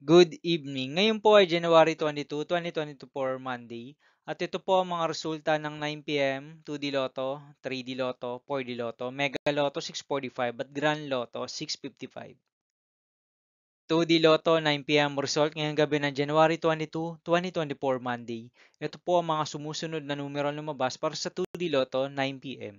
Good evening. Ngayon po ay January 22, 2024, Monday. At ito po ang mga resulta ng 9 p.m., 2D Lotto, 3D Lotto, 4D Lotto, Mega Lotto 645 at Grand Lotto 655. 2D Lotto 9 p.m. result ngayong gabi ng January 22, 2024, Monday. Ito po ang mga sumusunod na numero lumabas para sa 2D Lotto 9 p.m.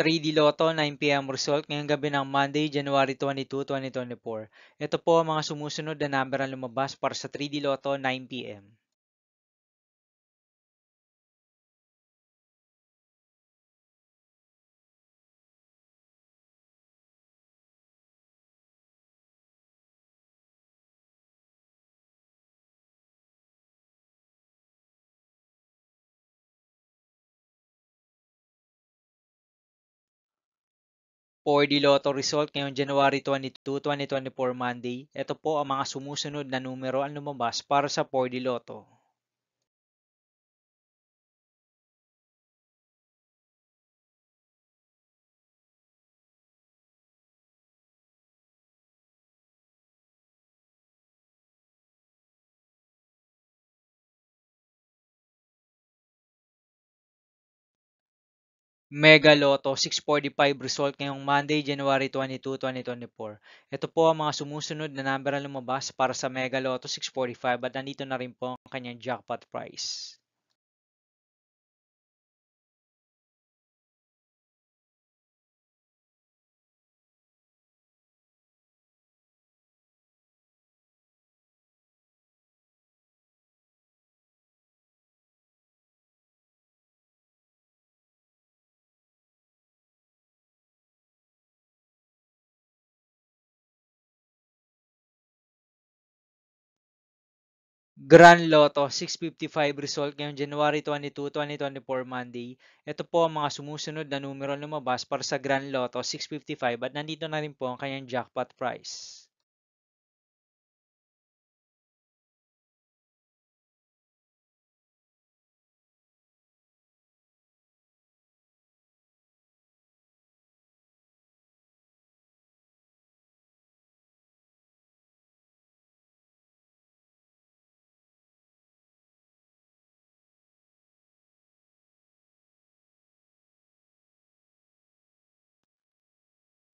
3D Lotto 9 p.m. result ngayong gabi ng Monday, January 22, 2024. Ito po ang mga sumusunod na number ang lumabas para sa 3D Lotto 9 p.m. For the Lotto result ngayong January 22, 2024, Monday, ito po ang mga sumusunod na numero ang lumabas para sa 4D Lotto. Mega Lotto 645 result ngayong Monday, January 22, 2024. Ito po ang mga sumusunod na number ang lumabas para sa Mega Lotto 645 at nandito na rin po ang kanyang jackpot price. Grand Lotto 655 result ngayong January 22, 2024, Monday. Ito po ang mga sumusunod na numero lumabas para sa Grand Lotto 655 at nandito na rin po ang kanyang jackpot price.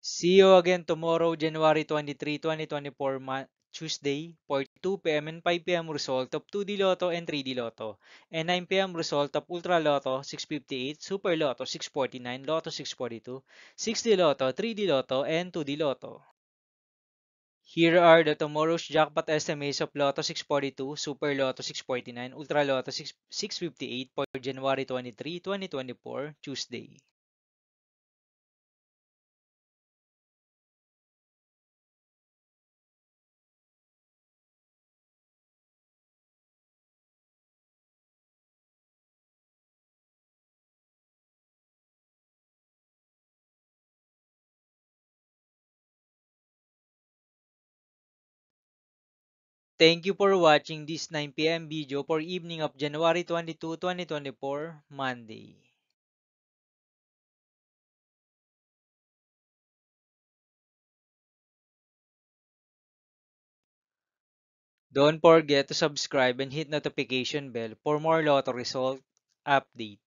See you again tomorrow, January 23, 2024, Tuesday, for 2 p.m. and 5 p.m. result of 2D Lotto and 3D Lotto, and 9 p.m. result of Ultra Lotto 658, Super Lotto 649, Lotto 642, 6D Lotto, 3D Lotto, and 2D Lotto. Here are the tomorrow's jackpot estimates of Lotto 642, Super Lotto 649, Ultra Lotto 658 for January 23, 2024, Tuesday. Thank you for watching this 9 p.m. video for evening of January 22, 2024, Monday. Don't forget to subscribe and hit notification bell for more lotto result update.